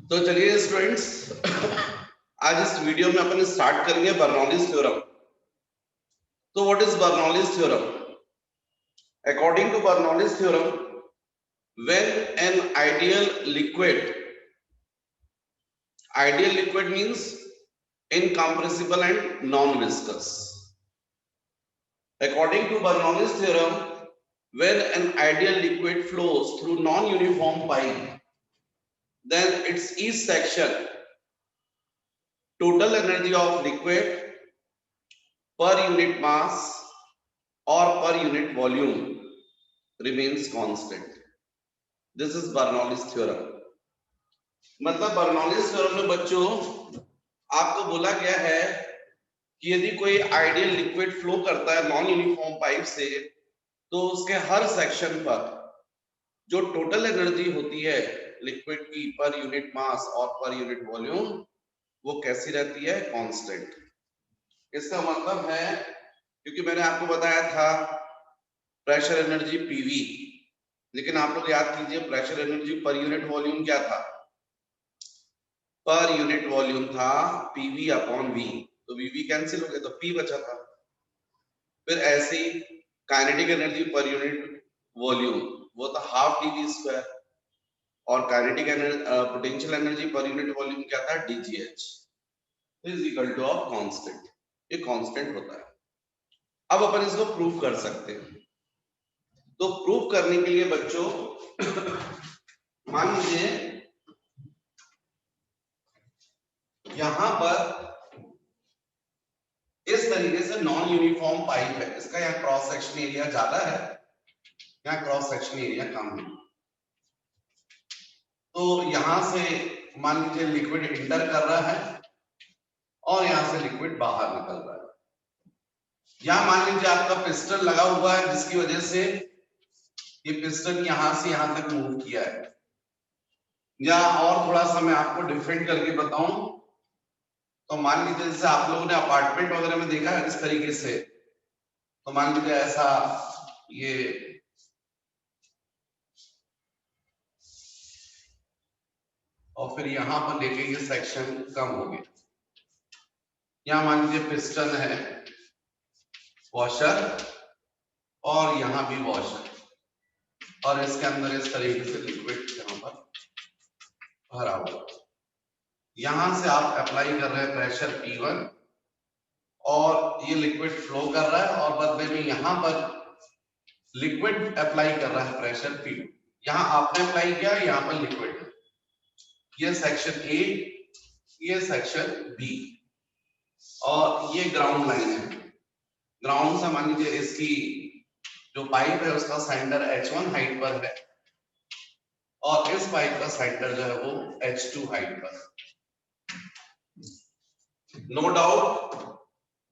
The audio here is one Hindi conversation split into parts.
तो चलिए स्टूडेंट्स, आज इस वीडियो में अपन स्टार्ट करेंगे बर्नौलीज थ्योरम। तो what is Bernoulli's theorem? According to Bernoulli's theorem, when an ideal liquid means incompressible and non-viscous. According to Bernoulli's theorem, when an ideal liquid flows through non-uniform pipe, then its each section total energy of liquid per unit mass or per unit volume remains constant. This is Bernoulli's theorem. मतलब बर्नौलीज थ्योरम में बच्चों आपको बोला गया है कि यदि कोई आइडियल लिक्विड फ्लो करता है नॉन यूनिफॉर्म पाइप से, तो उसके हर सेक्शन पर जो टोटल एनर्जी होती है लिक्विड की पर यूनिट मास और पर यूनिट वॉल्यूम, वो कैसी रहती है? कांस्टेंट। इसका मतलब है, क्योंकि मैंने आपको बताया था प्रेशर एनर्जी पीवी, लेकिन आप लोग याद कीजिए pressure energy per unit volume क्या था? पर यूनिट वॉल्यूम था पीवी अपॉन वी, तो वीवी कैंसिल हो गया तो पी बचा था। फिर ऐसे ही kinetic energy per unit volume वो था हाफ डीवी स्क्वायर, और kinetic potential energy per unit volume क्या था? DGH is equal to of constant. ये कांस्टेंट होता है। अब अपन इसको प्रूव कर सकते हैं। तो प्रूव करने के लिए बच्चों मान लीजिए यहां पर इस तरीके से नॉन यूनिफॉर्म पाइप है, इसका यहाँ क्रॉस सेक्शन एरिया ज्यादा है, यहाँ क्रॉस सेक्शन एरिया कम है। तो यहां से मान लीजिए लिक्विड इंटर कर रहा है और यहां से लिक्विड बाहर निकल रहा है। यहां मान लीजिए आपका पिस्टन लगा हुआ है, जिसकी वजह से ये पिस्टन यहां से यहां तक मूव किया है। या और थोड़ा सा मैं आपको डिफरेंट करके बताऊं, तो मान लीजिए जैसे आप लोगों ने अपार्टमेंट वगैरह में देखा है इस तरीके से, तो मान लीजिए ऐसा ये और फिर यहां पर लेके ये सेक्शन कम हो गया। यहां मान लीजिए पिस्टन है, वॉशर, और यहां भी वॉशर, और इसके अंदर इस तरीके से लिक्विड यहां पर भरा हुआ। यहां से आप अप्लाई कर रहे हैं प्रेशर P1 और ये लिक्विड फ्लो कर रहा है, और बदले में यहां पर लिक्विड अप्लाई कर रहा है प्रेशर P2। यहां आपने अप्लाई किया, यहां पर लिक्विड है। ये सेक्शन ए, ये सेक्शन बी, और ये ग्राउंड लाइन है। ग्राउंड से मान लीजिए इसकी जो पाइप है उसका सेंटर H1 हाइट पर है, और इस पाइप का सेंटर जो है वो H2 हाइट पर। नो डाउट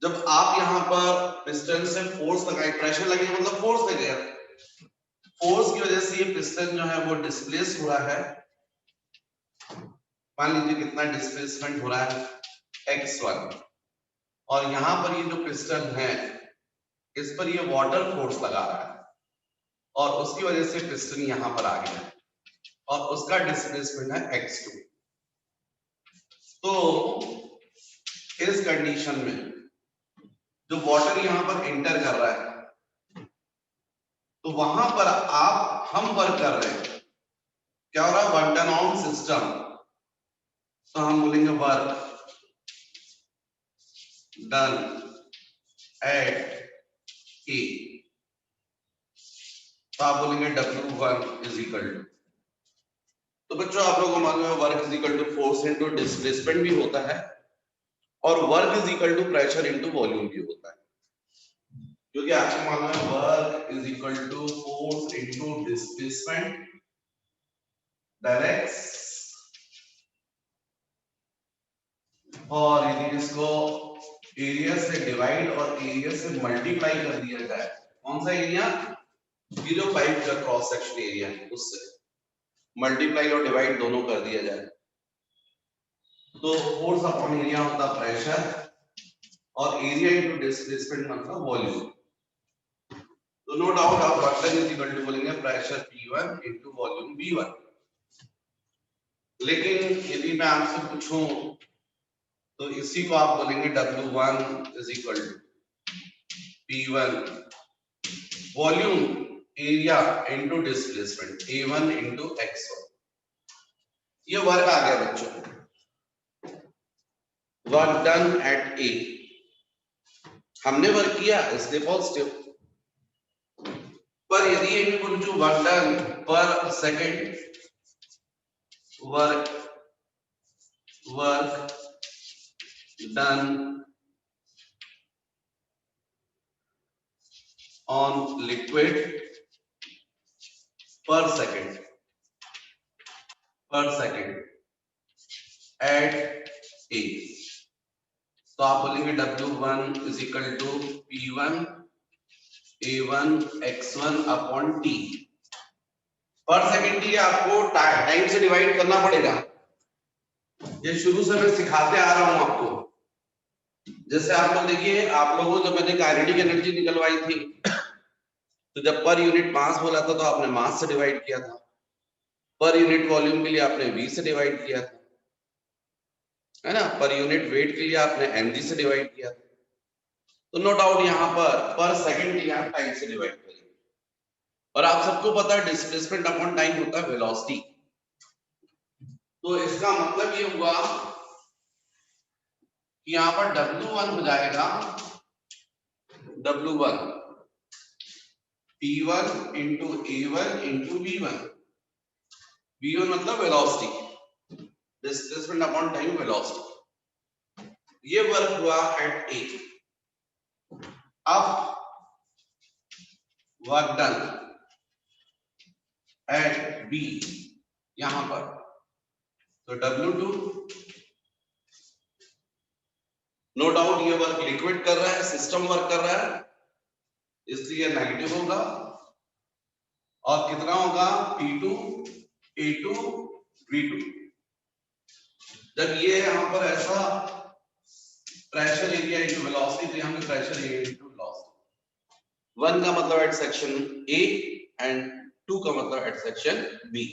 जब आप यहां पर पिस्टन से फोर्स लगाए, प्रेशर लगे मतलब फोर्स लगे, फोर्स की वजह से ये पिस्टन जो है वो डिस्प्लेस हुआ है। मान लीजिए कितना डिस्प्लेसमेंट हो रहा है? x1। और यहां पर ये जो पिस्टन है इस पर ये वाटर फोर्स लगा रहा है, और उसकी वजह से पिस्टन यहां पर आ गया, और उसका डिस्प्लेसमेंट है x2। तो इस कंडीशन में जो वाटर यहां पर एंटर कर रहा है, तो वहां पर हम वर्क कर रहे हैं, क्या हो रहा है? Work done on system. तो हम बोलेंगे वर्क डन एट ए, तो आप बोलेंगे W1 इज इक्वल टू। तो बच्चों आप लोगों को मालूम है work is equal to force into displacement भी होता है, और work is equal to pressure into volume भी होता है। क्योंकि आपको मालूम है work is equal to force into displacement direct, और यदि इसको एरिया से डिवाइड और एरिया से मल्टीप्लाई कर दिया जाए, कौन सा एरिया? ये जो पाइप का क्रॉस सेक्शन एरिया है उससे मल्टीप्लाई और डिवाइड दोनों कर दिया जाए, तो फोर्स अपॉन एरिया होता प्रेशर, और एरिया इनटू डिस्प्लेसमेंट मतलब वॉल्यूम। तो नो डाउट आप work done is equal to बोलेंगे pressure P1 into volume V1। लेकिन यदि मैं आपसे पूछूं तो इसी को आप बोलेंगे W1 is equal to P1 volume area into displacement A1 into x1। ये वर्क आ गया बच्चों, वर्क डन एट A। हमने वर्क किया इसलिए पॉजिटिव, पर यदि ये पूछूं work done per second, work done on liquid per second at A, तो आप बोलेंगे W1 is equal to P1 A1 x1 upon T। Per second ये आपको टाइम से डिवाइड करना पड़ेगा, ये शुरू से मैं सिखाते आ रहा हूं आपको। जैसे आप लोग देखिए, आप लोगों को जब मैंने काइनेटिक एनर्जी निकलवाई थी तो जब पर यूनिट मास बोला था तो आपने मास से डिवाइड किया था, पर यूनिट वॉल्यूम के लिए आपने V से डिवाइड किया था, है ना, पर यूनिट वेट के लिए आपने mg से डिवाइड किया था। तो नो डाउट यहाँ पर सेकंड के लिए आप टाइम से डिवाइड करेंगे, और आप सबको पता है डिस्प्लेसमेंट अपॉन टाइम होता है वेलोसिटी। तो इसका मतलब ये हुआ कि यहाँ पर W1 हो जाएगा W1 P1 into A1 into V1। V1 मतलब velocity, displacement upon time velocity. ये वर्क हुआ एट A। अब वर्क डन एट B यहां पर, तो W2 नो डाउट ये वर्क लिक्विड कर रहा है, सिस्टम वर्क कर रहा है, इसलिए नेगेटिव होगा। और कितना होगा P2 A2 V2। जब ये यहां पर ऐसा प्रेशर एरिया इनटू वेलोसिटी, तो यहां पे प्रेशर एरिया इनटू वेलोसिटी। 1 का मतलब एट सेक्शन A एंड 2 का मतलब एट सेक्शन B।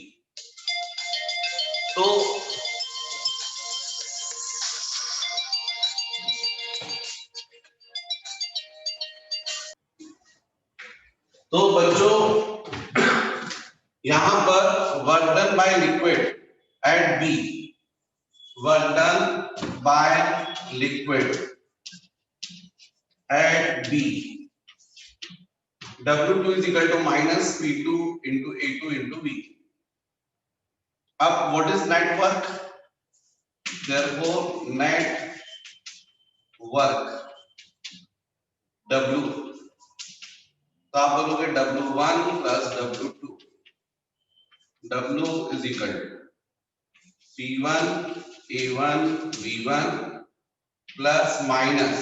तो बच्चों यहां पर work done by liquid at B, work done by liquid at B, W2 is equal to minus P2 into A2 into B। अब what is net work? Therefore net work W, तो आप बोलोगे W1 plus W2, W is equal to P1 A1 V1 plus minus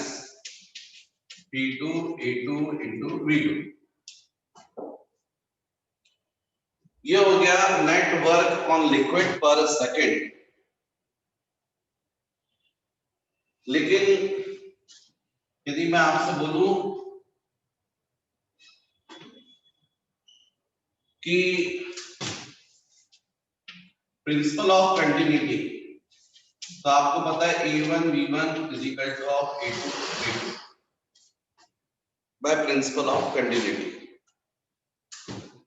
P2 A2 into V2। ये हो गया नेट वर्क ऑन लिक्विड पर सेकेंड। लेकिन यदि मैं आपसे बोलूं कि प्रिंसिपल ऑफ कंटिन्यूटी, तो आपको पता है A1 V1 is equal to of A2 V2 by principle of continuity.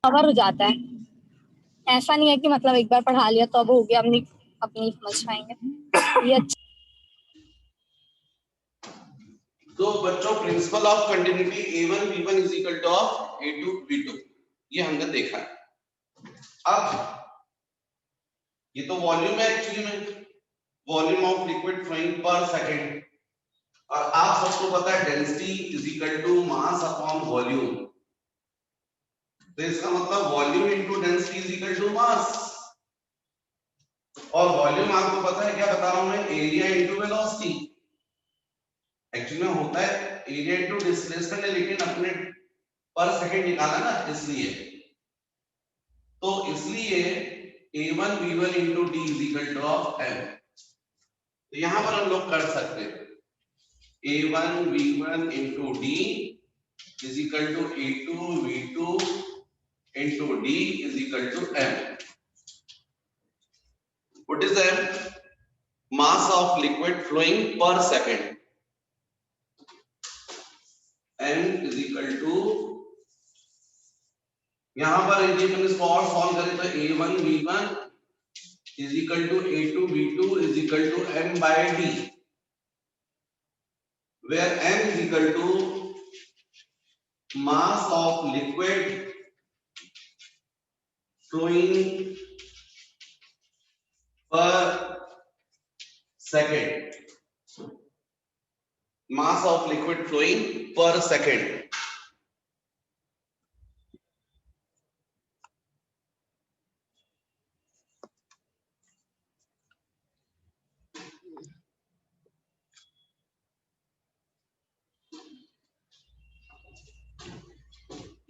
Cover हो जाता है, ऐसा नहीं है कि मतलब एक बार पढ़ा लिया तो अब हो गया, अपनी समझ पाएंगे ये अच्छा। तो बच्चों principal of continuity A1 V1 is equal to of A2 V2 ये हमने देखा है। अब ये तो वॉल्यूम है एक्चुअली में, volume of liquid flowing per second, और आप सबको पता है density is equal to mass upon volume. तो इसका मतलब volume into density is equal to mass, और वॉल्यूम आपको पता है क्या बता रहा हूं मैं, एरिया इनटू वेलोसिटी। एक्चुअली में होता है एरिया इनटू डिस्प्लेसमेंट है, लेकिन अपने पर सेकंड निकाला ना इसलिए। तो इसलिए A1 V1 into D is equal to of M। तो यहां पर हम लोग कर सकते हैं A1 V1 into D is equal to A2 V2 into D is equal to M। Would What is the mass of liquid flowing per second? M is equal to, यहां पर यदि अपन इसको और सॉल्व करें तो A1 V1 is equal to A2 V2 is equal to M by D, where M is equal to mass of liquid flowing per second. Mass of liquid flowing per second.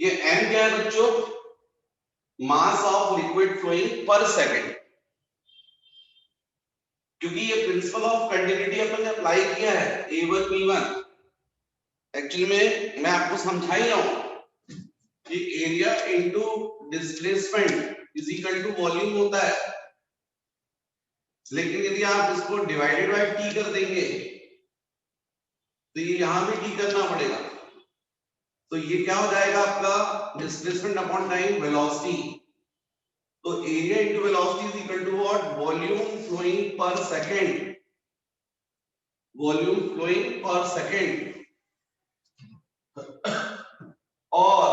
ये m क्या है बच्चों? Mass of liquid flowing per second. क्योंकि ये प्रिंसिपल ऑफ कंटिन्यूटी अपन ने अप्लाई किया है A1 V1। एक्चुअली में मैं आपको समझा ही रहा हूं कि area into displacement is equal to volume होता है, लेकिन यदि आप इसको डिवाइडेड बाय t कर देंगे तो ये यहां भी t करना पड़ेगा। तो ये क्या हो जाएगा आपका डिस्प्लेसमेंट अपॉन टाइम वेलोसिटी। तो area into velocity is equal to what? Volume flowing per second. Volume flowing per second. और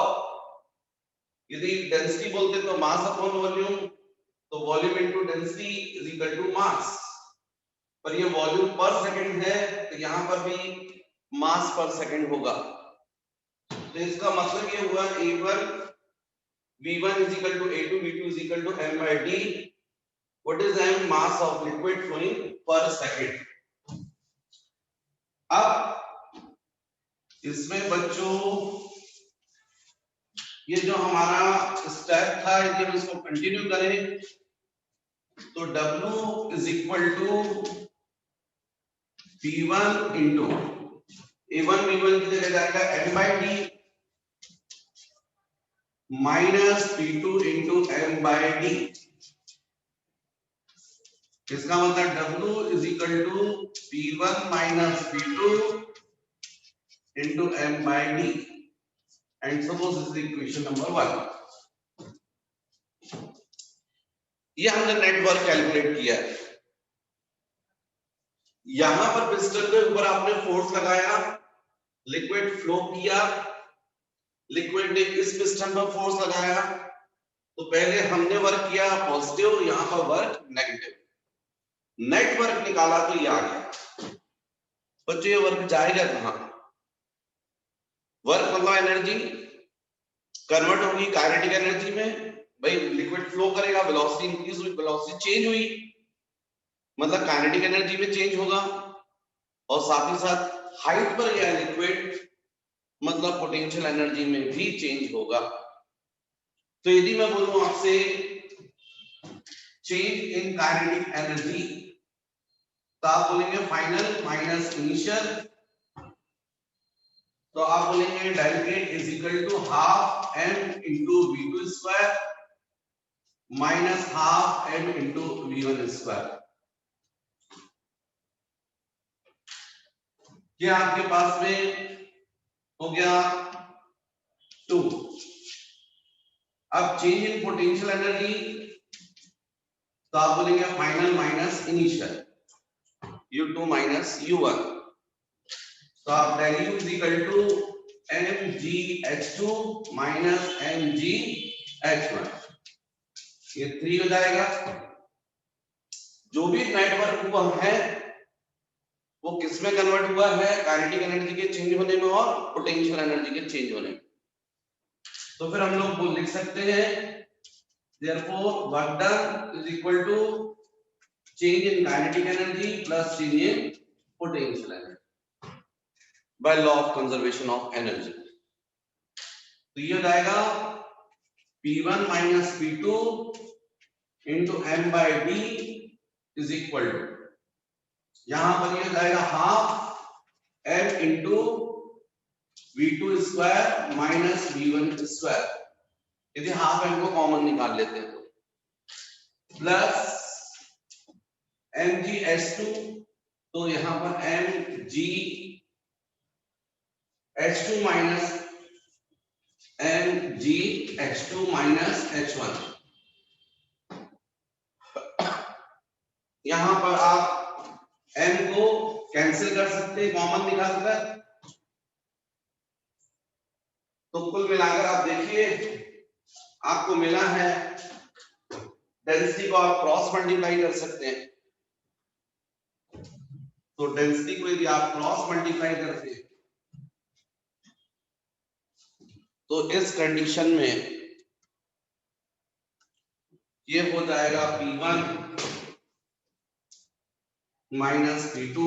यदि डेंसिटी बोलते तो मास अपॉन वॉल्यूम, तो volume into density is equal to mass. पर ये वॉल्यूम पर सेकंड है तो यहां पर भी मास पर सेकंड होगा। तो इसका मतलब ये हुआ A1 V1 is equal to A2 V2 is equal to M by D. What is M? Mass of liquid flowing per second. अब इसमें बच्चों ये जो हमारा स्टेप था यदि हम इसको कंटिन्यू करें तो W is equal to P1 into A1 V1 की जगह जाएगा M by D minus P2 into M by D। इसका मतलब W is equal to P1 minus P2 into M by D, and suppose this is the equation number 1। ये हमने नेटवर्क कैलकुलेट किया है। यहां पर पिस्टन के ऊपर आपने फोर्स लगाया, लिक्विड फ्लो किया, लिक्विड ने इस पिस्टन पर फोर्स लगाया, तो पहले हमने वर्क किया पॉजिटिव, यहां पर वर्क नेगेटिव। नेट वर्क निकाला तो ये आ गया। बच्चों ये वर्क जाएगा कहां? वर्क मतलब एनर्जी कन्वर्ट होगी काइनेटिक एनर्जी में। भाई लिक्विड फ्लो करेगा, वेलोसिटी इंक्रीज हुई, वेलोसिटी चेंज हुई, मतलब काइनेटिक एनर्जी में चेंज होगा। और साथ ही साथ हाइट पर गया लिक्विड, मतलब पोटेंशियल एनर्जी में भी चेंज होगा। तो यदि मैं बोलूं आपसे चेंज इन काइनेटिक एनर्जी, तो आप बोलेंगे फाइनल माइनस इनिशियल। तो आप बोलेंगे del is equal to half m into V2 square minus half m into V1 square. ये आपके पास में हो गया 2। अब चेंज इन पोटेंशियल एनर्जी, तो आप बोलेंगे final minus initial U2 minus U1। तो आप del U is equal to mgH2 minus mgH1, ये 3 हो जाएगा। जो भी नेटवर्क हुआ है वो किसमें कन्वर्ट हुआ है? काइनेटिक एनर्जी के चेंज होने में और पोटेंशियल एनर्जी के चेंज होने में। तो फिर हम लोग वो लिख सकते हैं therefore work done is equal to change in kinetic energy plus change in potential energy by law of conservation of energy। तो ये हो जाएगा P1 minus P2 into M by D is equal to, यहां पर ये हो जाएगा half M into V2 square minus V1 square. यदि हाफ M को कॉमन निकाल लेते हैं तो प्लस MgH2, तो यहाँ पर MgH2 minus MgH2 minus H1। यहाँ पर आप M को कैंसिल कर सकते हैं कॉमन निकालकर। तो कुल मिलाकर आप देखिए आपको मिला है, डेंसिटी को आप क्रॉस मल्टीप्लाई कर सकते हैं। तो डेंसिटी को यदि आप क्रॉस मल्टीप्लाई करते हैं तो इस कंडीशन में ये हो जाएगा P1 minus P2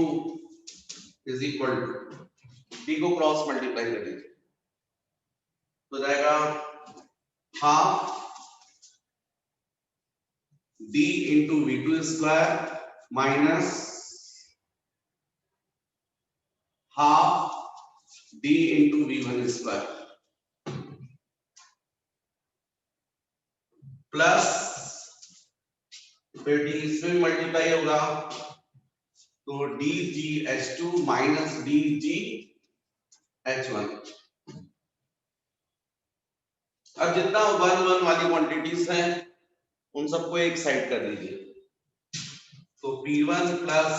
is equal to, P को क्रॉस मल्टीप्लाई करेंगे तो जाएगा half D into V2 square minus half D into V1 square plus फिर D इसमें मल्टीप्लाई होगा तो DgH2 माइनस DgH1। अब जितना 1 1 वाली क्वांटिटीज हैं उन सबको एक साइड कर दीजिए। तो P1 plus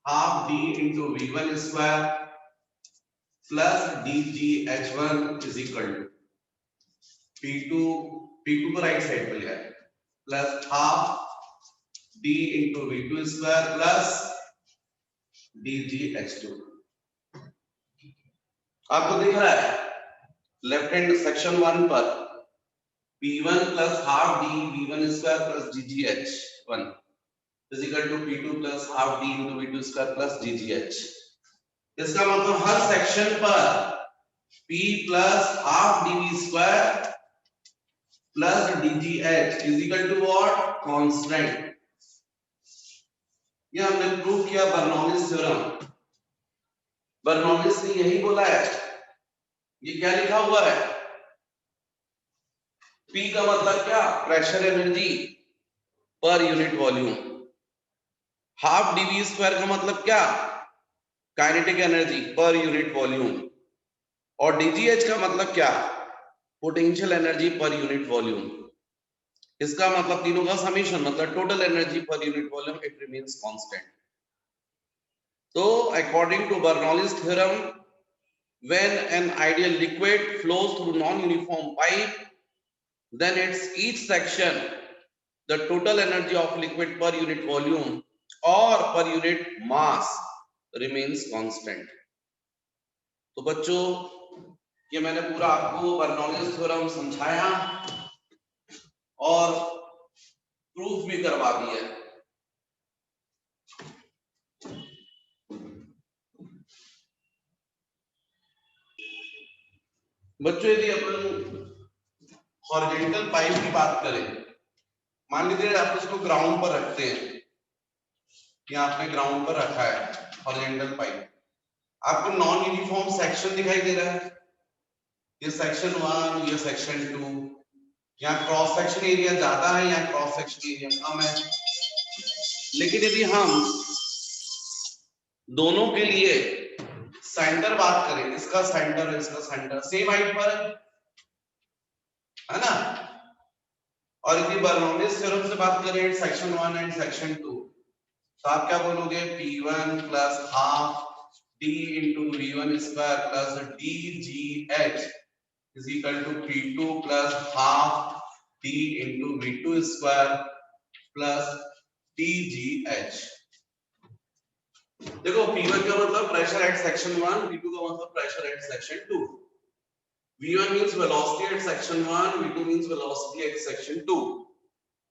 half D into V1 square plus DgH1 is equal to P2 को राइट साइड पर ले आए plus half D into V2 square plus DgH2। आपको दिख रहा है लेफ्ट हैंड सेक्शन 1 पर P1 plus half D V1 square plus DgH1 is equal to P2 plus half D into V2 square plus DgH। इसका मतलब हर सेक्शन पर P plus half DV square plus DgH is equal to what, constant. ये हमने प्रूव किया बर्नौलीज थ्योरम। बर्नौलीज ने यही बोला है। ये क्या लिखा हुआ है, P का मतलब क्या, pressure energy per unit volume. Half DV square का मतलब क्या, kinetic energy per unit volume. और DgH का मतलब क्या, potential energy per unit volume. इसका मतलब तीनों का समीशन मतलब total energy per unit volume, it remains constant. तो according to Bernoulli's theorem, when an ideal liquid flows through non-uniform pipe, then its each section the total energy of liquid per unit volume or per unit mass remains constant। तो बच्चों ये मैंने पूरा आपको बर्नौलीज थ्योरम समझाया और प्रूफ भी करवा दिया। बच्चों यदि अपन हॉरिजॉन्टल पाइप की बात करें, मान लीजिए आप इसको ग्राउंड पर रखते हैं, कि आपने ग्राउंड पर रखा है हॉरिजॉन्टल पाइप, आपको नॉन यूनिफॉर्म सेक्शन दिखाई दे रहा है, ये सेक्शन 1, ये सेक्शन 2, यहाँ क्रॉस सेक्शन एरिया ज्यादा है, यहाँ क्रॉस सेक्शन एरिया कम है। लेकिन यदि हम दोनों के लिए सेंटर बात करें, इसका सेंटर और इसका सेंटर सेम हाइट पर है ना, और यदि बर्नौलीज थ्योरम से बात करें सेक्शन 1 एंड सेक्शन 2, तो आप क्या बोलोगे, P1 plus half D into V1 square plus DgH is equal to P2 plus half D into V2 square plus DgH। देखो P1 का मतलब प्रेशर एट सेक्शन 1, P2 का मतलब pressure at section 2। V1 means velocity at section 1, V2 means velocity at section 2।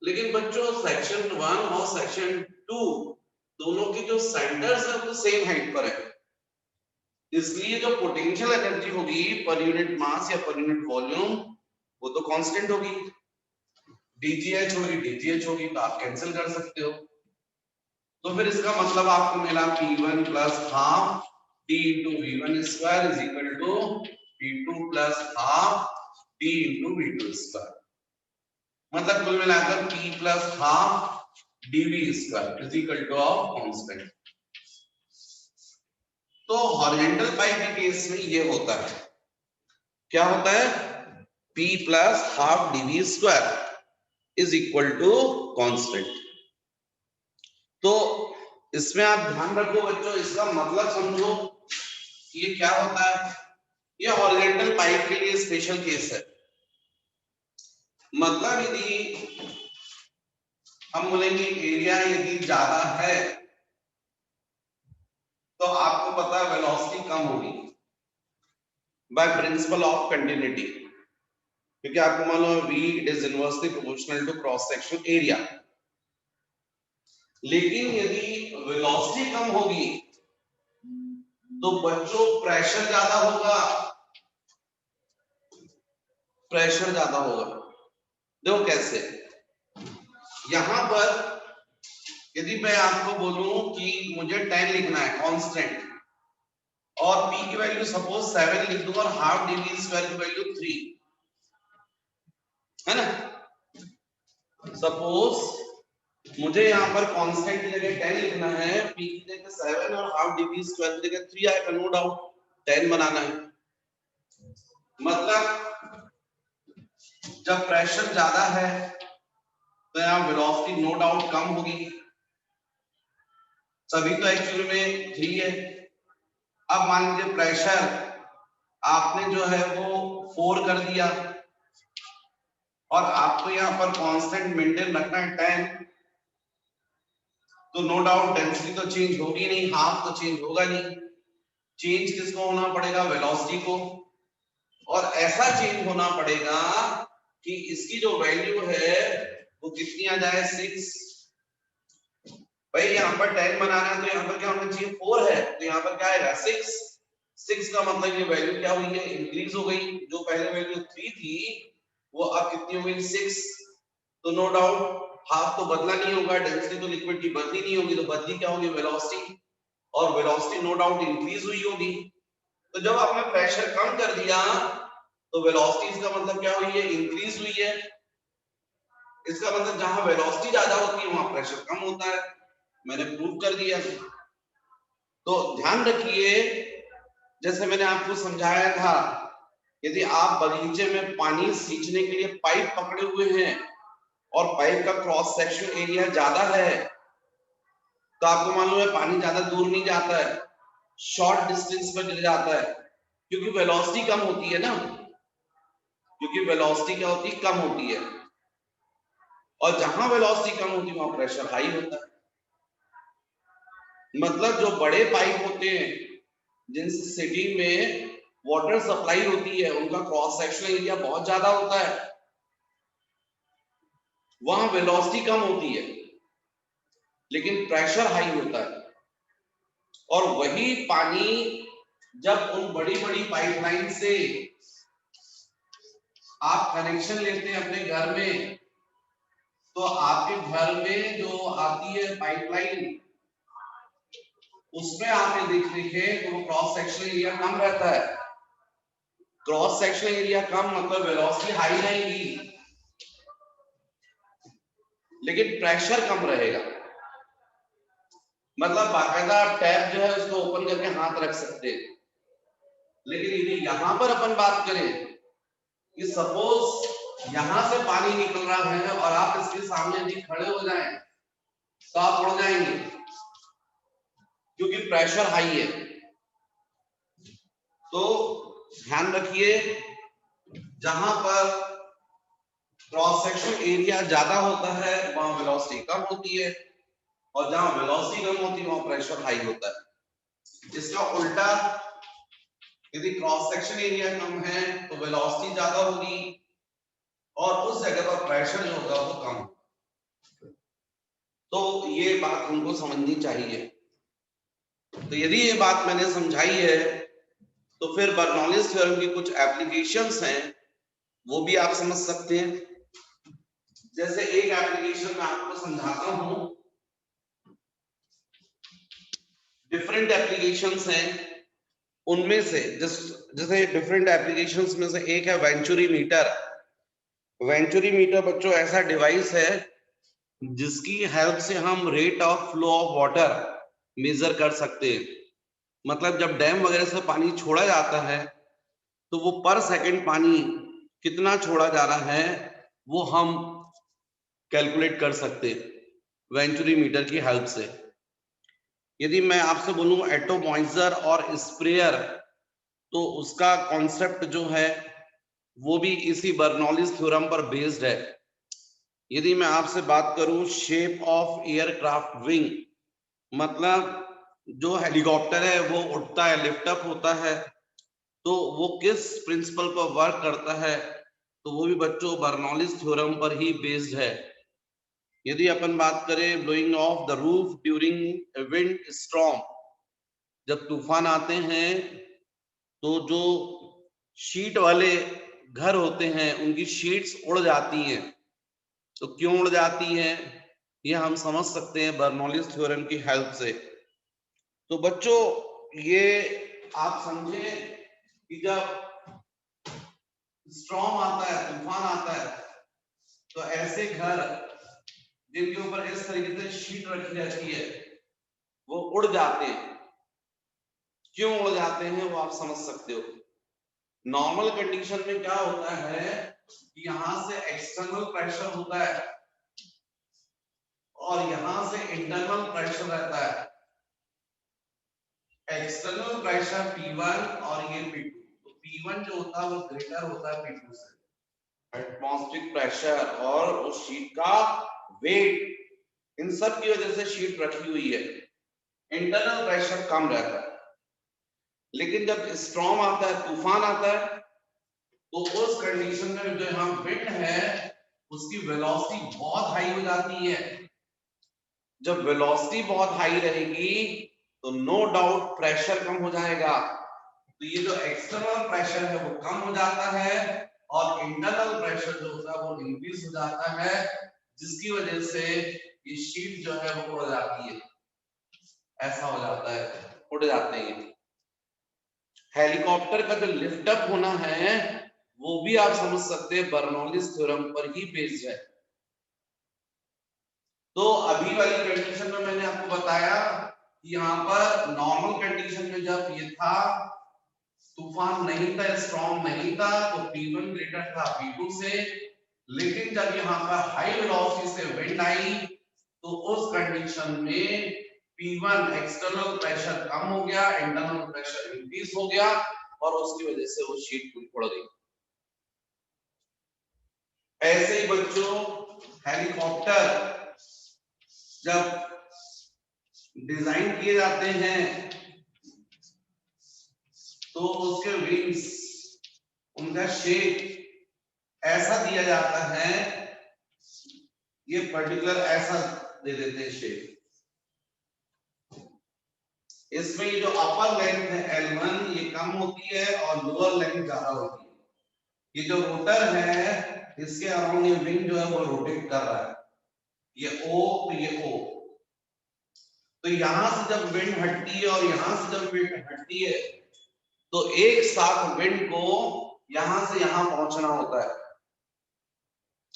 लेकिन बच्चों सेक्शन 1 और सेक्शन 2 दोनों की जो सेंटर्स है वो सेम हाइट पर है, इसलिए जो पोटेंशियल एनर्जी होगी पर यूनिट मास या पर यूनिट वॉल्यूम वो तो कांस्टेंट होगी। DgH होगी, DgH होगी, तो आप कैंसिल कर सकते हो। तो फिर इसका मतलब आपको मिला P1 plus half D into V1 square is equal to P2 plus half D into V2 square. मतलब कुल मिलाकर P plus half dv square is equal to of constant. तो हॉरिजॉन्टल पाइप के केस में ये होता है, क्या होता है, P plus half dv square is equal to constant. तो इसमें आप ध्यान रखो बच्चों, इसका मतलब समझो, ये क्या होता है, ये हॉरिजॉन्टल पाइप के लिए स्पेशल केस है। मतलब यदि हम बोलेंगे एरिया यदि ज्यादा है तो आपको पता है वेलोसिटी कम होगी बाय प्रिंसिपल ऑफ कंटिन्यूटी, क्योंकि आपको मालूम है V it is inversely proportional to cross section area. लेकिन यदि वेलोसिटी कम होगी तो बच्चों प्रेशर ज्यादा होगा, प्रेशर ज्यादा होगा। देखो कैसे, यहां पर यदि मैं आपको बोलूं कि मुझे 10 लिखना है कांस्टेंट और P की वैल्यू सपोज 7 लिख दूं और हाफ dv स्क्वायर की वैल्यू 3 है ना, सपोज मुझे यहाँ पर कांस्टेंट की जगह 10 लिखना है, P की जगह 7 और हाफ dv स्क्वायर की जगह 3 आएगा, नो डाउट 10 बनाना है। मतलब जब प्रेशर ज्यादा है तो यहाँ वेलोसिटी नो डाउट कम होगी, सभी तो एक्चुअली में 3 है। अब मान लीजिए प्रेशर आपने जो है वो 4 कर दिया और आपको यहाँ पर कांस्टेंट मेंटेन रखना है 10, तो नो डाउट डेंसिटी तो चेंज होगी नहीं, हाफ तो चेंज होगा नहीं। चेंज किसको होना पड़ेगा, वेलोसिटी को, और ऐसा चेंज होना पड़ेगा कि इसकी जो वैल्यू है वो कितनी आ जाए, 6। भाई यहाँ पर 10 बनाना है तो यहाँ पर क्या होना चाहिए, 4 है, तो यहाँ पर क्या आएगा 6। 6 का मतलब ये वैल्यू क्या हुई है, इंक्रीज हो गई। जो पहले वैल्यू 3 थी वो अब कितनी हो गई, 6। तो नो डाउट हाफ तो बदला नहीं होगा, डेंसिटी तो लिक्विड की बदली नहीं होगी, तो बदली क्या होगी, वेलोसिटी, और वेलोसिटी नो डाउट इंक्रीज हुई होगी। तो जब आपने प्रेशर कम कर दिया तो वेलोसिटी इसका मतलब क्या हुई है, इंक्रीज हुई है। इसका मतलब जहां वेलोसिटी ज्यादा होती है वहां प्रेशर कम होता है, मैंने प्रूव कर दिया। तो ध्यान रखिए, जैसे मैंने आपको समझाया था, यदि आप बगीचे में पानी सींचने के लिए पाइप पकड़े हुए हैं और पाइप का क्रॉस सेक्शन एरिया ज्यादा है तो आपको मालूम है पानी ज्यादा दूर नहीं जाता है, शॉर्ट डिस्टेंस पर गिर जाता है, क्योंकि वेलोसिटी कम होती है ना, क्योंकि वेलोसिटी क्या होती है, कम होती है, और जहां वेलोसिटी कम होती है वहां प्रेशर हाई होता है। मतलब जो बड़े पाइप होते हैं जिनसे सिटी में वाटर सप्लाई होती है उनका क्रॉस सेक्शनल एरिया बहुत ज्यादा होता है, वहां वेलोसिटी कम होती है लेकिन प्रेशर हाई होता है। और वही पानी जब उन बड़ी बड़ी पाइपलाइन से आप कनेक्शन लेते हैं अपने घर में, तो आपके घर में जो आती है पाइपलाइन उसमें आप ये देखें तो वो क्रॉस सेक्शनल एरिया कम रहता है। क्रॉस सेक्शनल एरिया कम मतलब वेलोसिटी हाई रहेगी लेकिन प्रेशर कम रहेगा। मतलब बाकायदा आप टैप जो है उसको ओपन करके हाथ रख सकते हैं। लेकिन यदि यहां पर अपन बात करें कि सपोज यहां से पानी निकल रहा है और आप इसके सामने यदि खड़े हो जाएं तो आप उड़ जाएंगे क्योंकि प्रेशर हाई है। तो ध्यान रखिए, जहां पर क्रॉस सेक्शन एरिया ज्यादा होता है वहां वेलोसिटी कम होती है, और जहां वेलोसिटी कम होती है वहां प्रेशर हाई होता है। इसका उल्टा, यदि क्रॉस सेक्शन एरिया कम है तो वेलोसिटी ज्यादा होगी और उस जगह पर प्रेशर जो होगा वो कम। तो ये बात हमको समझनी चाहिए। तो यदि ये बात मैंने समझाई है तो फिर बर्नौलीज थ्योरम की कुछ एप्लीकेशंस हैं वो भी आप समझ सकते हैं। जैसे एक एप्लीकेशन मैं आपको समझाता हूं, डिफरेंट एप्लीकेशंस हैं उनमें से जैसे डिफरेंट एप्लीकेशंस में से एक है वेंचुरी मीटर। वेंचुरी मीटर बच्चों ऐसा डिवाइस है जिसकी हेल्प से हम rate of flow of water measure कर सकते हैं। मतलब जब डैम वगैरह से पानी छोड़ा जाता है तो वो पर सेकंड पानी कितना छोड़ा जा रहा है वो हम कैलकुलेट कर सकते हैं वेंचुरी मीटर की हेल्प से। यदि मैं आपसे बोलूं एटोमाइजर और स्प्रेयर, तो उसका कॉन्सेप्ट जो है वो भी इसी बर्नौलीज थ्योरम पर बेस्ड है। यदि मैं आपसे बात करूं शेप ऑफ एयरक्राफ्ट विंग, मतलब जो हेलीकॉप्टर है वो उड़ता है, लिफ्ट अप होता है, तो वो किस प्रिंसिपल पर वर्क करता है, तो वो भी बच्चों बर्नौलीज थ्योरम पर ही बेस्ड है। यदि अपन बात करें blowing of the roof during wind storm, जब तूफान आते हैं तो जो शीट वाले घर होते हैं उनकी शीट्स उड़ जाती हैं। तो क्यों उड़ जाती हैं ये हम समझ सकते हैं बर्नौलीज थ्योरम की हेल्प से। तो बच्चों ये आप समझे कि जब स्टॉर्म आता है, तूफान आता है, तो ऐसे घर जिनके ऊपर इस तरीके से शीट रखी रहती है वो उड़ जाते हैं। क्यों उड़ जाते हैं वो आप समझ सकते हो। नॉर्मल कंडीशन में क्या होता है कि यहां से एक्सटर्नल प्रेशर होता है और यहां से इंटरनल प्रेशर रहता है। एक्सटर्नल प्रेशर P1 और ये P2, तो P1 जो होता है वो ग्रेटर होता है P2 से। एटमॉस्फेरिक प्रेशर और उस शीट का वेट, इन सब की वजह से शीट रखी हुई है, इंटरनल प्रेशर कम रहता है। लेकिन जब स्टॉर्म आता है, तूफान आता है, तो उस कंडीशन में जो यहाँ विंड है उसकी वेलोसिटी बहुत हाई हो जाती है। जब वेलोसिटी बहुत हाई रहेगी तो नो डाउट प्रेशर कम हो जाएगा। तो ये जो एक्सटर्नल प्रेशर है वो कम हो जाता है और इंटरनल प्रेशर जो होता है वो इंक्रीज हो जाता है, जिसकी वजह से ये शीट जो है वो उड़ जाती है। ऐसा हो जाता है, उड़ जाते हैं। हेलीकॉप्टर का जो लिफ्ट अप होना है वो भी आप समझ सकते हैं बर्नौलीज थ्योरम पर ही बेस्ड है। तो अभी वाली कंडीशन में मैंने आपको बताया कि यहाँ पर नॉर्मल कंडीशन में जब ये था, तूफान नहीं था, स्टॉर्म नहीं था, तो P1 ग्रेटर था P2 से। लेकिन जब यहाँ पर हाई वेलोसिटी से विंड आई तो उस कंडीशन में P1 एक्सटर्नल प्रेशर कम हो गया, इंटरनल प्रेशर इंक्रीज हो गया और उसकी वजह से वो शीट उड़ गई। ऐसे ही बच्चों हेलीकॉप्टर जब डिजाइन किए जाते हैं तो उसके विंग्स, उनका शेप ऐसा दिया जाता है, ये पर्टिकुलर ऐसा दे देते हैं शेप। इसमें ये जो अपर लेंथ है L1 ये कम होती है और लोअर लेंथ ज्यादा होती है। ये जो रोटर है इसके अराउंड ये विंग जो है वो रोटेट कर रहा है, ये O तो ये O। तो यहां से जब विंड हटती है और यहां से जब विंड हटती है तो एक साथ विंड को यहां से यहां पहुंचना होता है।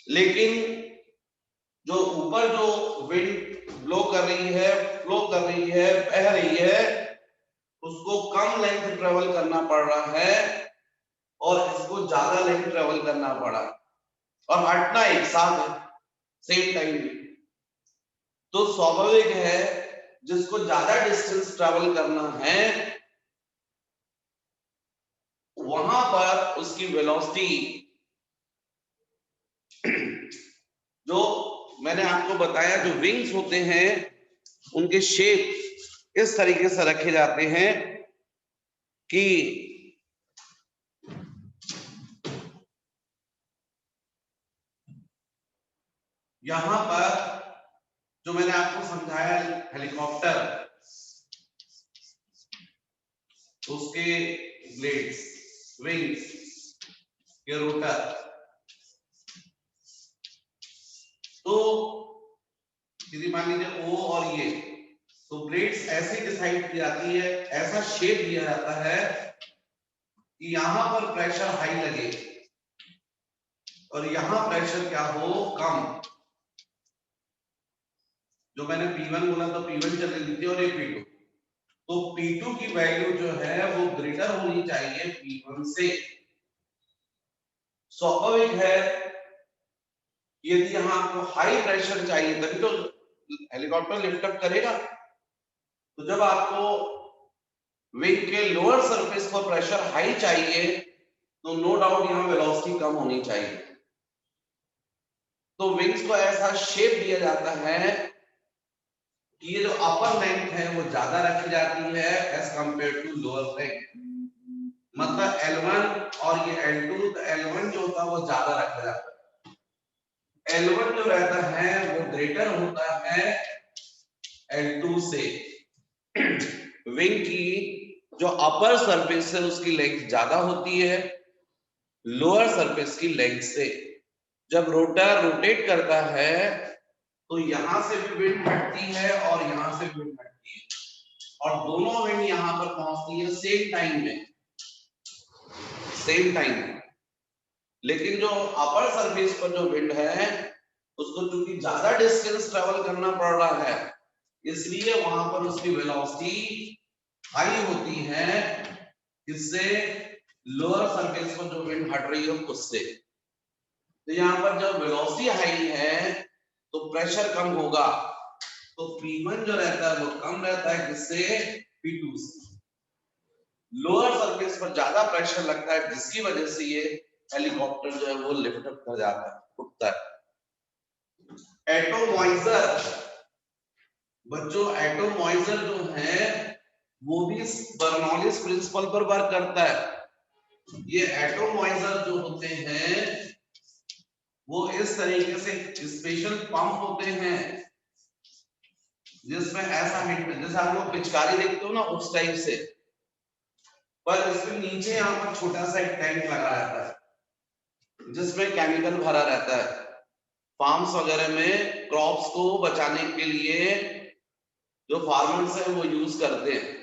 लेकिन जो ऊपर जो विंड ब्लो कर रही है, फ्लो कर रही है, बह रही है, उसको कम लेंथ ट्रेवल करना पड़ रहा है और इसको ज्यादा लेंथ ट्रेवल करना पड़ा और हटना एक साथ है सेम टाइम में। तो स्वाभाविक है जिसको ज्यादा डिस्टेंस ट्रेवल करना है वहां पर उसकी वेलोसिटी जो मैंने आपको बताया, जो विंग्स होते हैं उनके शेप इस तरीके से रखे जाते हैं कि यहां पर जो मैंने आपको समझाया हेलीकॉप्टर, उसके ब्लेड्स, विंग्स, ये रोटर, तो यदि मान लीजिए O और ये, तो ब्लेड्स ऐसे डिसाइड की जाती है, ऐसा शेप दिया जाता है कि यहां पर प्रेशर हाई लगे और यहां प्रेशर क्या हो, कम। जो मैंने P1 बोला तो P1 चले लीजिए और ये P2, तो P2 की वैल्यू जो है वो ग्रेटर होनी चाहिए P1 से। स्वाभाविक है यदि यहाँ आपको हाई प्रेशर चाहिए तभी तो हेलीकॉप्टर लिफ्ट अप करेगा। तो जब आपको विंग के लोअर सरफेस पर प्रेशर हाई चाहिए तो नो डाउट यहाँ वेलोसिटी कम होनी चाहिए। तो विंग्स को ऐसा शेप दिया जाता है कि ये जो अपर लेंथ है वो ज्यादा रखी जाती है as compare to lower length. मतलब L1 और ये L2, तो L1 जो होता है वो ज्यादा रखा जाता है। L1 जो रहता है वो ग्रेटर होता है L2 से। विंग की जो अपर सरफेस है उसकी लेंथ ज्यादा होती है लोअर सरफेस की लेंथ से। जब रोटर रोटेट करता है तो यहां से भी विंड हटती है और यहां से भी विंड हटती है और दोनों विंड यहां पर पहुंचती है सेम टाइम में, सेम टाइम। लेकिन जो अपर सरफेस पर जो विंड है उसको चूंकि ज्यादा डिस्टेंस ट्रेवल करना पड़ रहा है इसलिए वहां पर उसकी वेलोसिटी हाई होती है, इससे लोअर सरफेस पर जो विंड हट रही है उससे। तो यहाँ पर जब वेलोसिटी हाई है तो प्रेशर कम होगा, तो P1 जो रहता है वो कम रहता है किससे, P2 से। लोअर सरफेस पर ज्यादा प्रेशर लगता है जिसकी वजह से ये हेलीकॉप्टर जो है वो लिफ्ट अप कर जाता है, उठता है। एटोमाइजर बच्चों, एटोमाइजर जो है वो भी बर्नौलीज प्रिंसिपल पर वर्क करता है। ये एटोमाइजर जो होते हैं वो इस तरीके से स्पेशल पंप होते हैं जिसमें ऐसा हिट, जैसे आप लोग पिचकारी देखते हो ना उस टाइप से, पर इसमें नीचे यहाँ पर छोटा सा एक टैंक लगा रहता है जिसमें केमिकल भरा रहता है। फार्म्स वगैरह में क्रॉप्स को बचाने के लिए जो फार्मर्स हैं वो यूज करते हैं,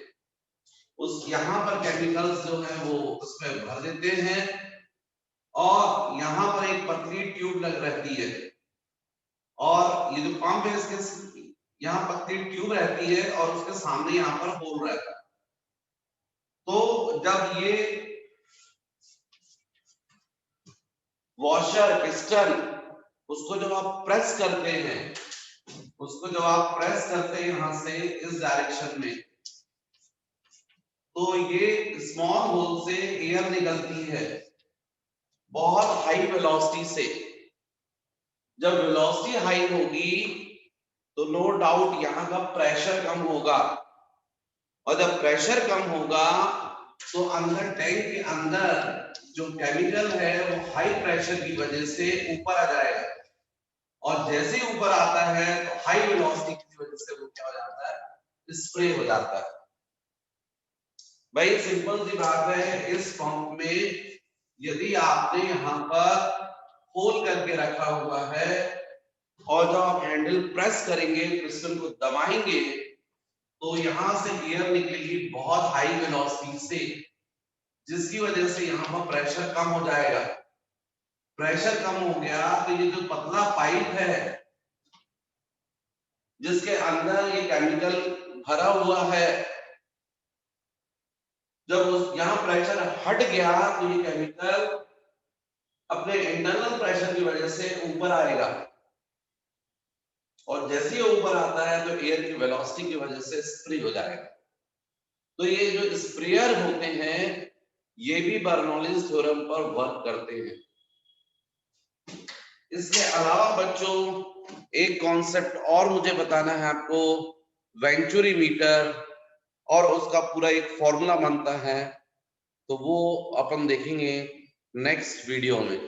उस यहाँ पर केमिकल्स जो है वो उसमें भर देते हैं और यहाँ पर एक पतली ट्यूब लग रहती है और ये जो पंप है इसके यहाँ पतली ट्यूब रहती है और उसके सामने यहाँ पर होल रहता है। तो जब ये वॉशर पिस्टन उसको जब आप प्रेस करते हैं, उसको जब आप प्रेस करते हैं यहां से इस डायरेक्शन में, तो ये स्मॉल होल से एयर निकलती है बहुत हाई वेलोसिटी से। जब वेलोसिटी हाई होगी तो नो डाउट यहाँ का प्रेशर कम होगा और जब प्रेशर कम होगा तो अंदर टैंक के अंदर जो केमिकल है वो हाई प्रेशर की वजह से ऊपर आ जाएगा और जैसे ही ऊपर आता है तो हाई वेलोसिटी की वजह से वो क्या हो जाता है, स्प्रे हो जाता है। भाई सिंपल सी बात है, इस पंप में यदि आपने यहाँ पर होल करके रखा हुआ है और जब आप हैंडल प्रेस करेंगे पिस्टन को दबाएंगे तो यहाँ से एयर निकलेगी बहुत हाई वेलोसिटी से जिसकी वजह से यहाँ पर प्रेशर कम हो जाएगा। प्रेशर कम हो गया तो ये जो पतला पाइप है जिसके अंदर ये केमिकल भरा हुआ है, जब उस यहाँ प्रेशर हट गया तो ये केमिकल अपने इंटरनल प्रेशर की वजह से ऊपर आएगा और जैसे ही ऊपर आता है तो एयर की वेलोसिटी की वजह से स्प्रे हो जाएगा। तो ये जो स्प्रेयर होते हैं ये भी बर्नौलीज थ्योरम पर वर्क करते हैं। इसके अलावा बच्चों एक कॉन्सेप्ट और मुझे बताना है आपको, वेंचुरी मीटर, और उसका पूरा एक फॉर्मूला बनता है तो वो अपन देखेंगे नेक्स्ट वीडियो में।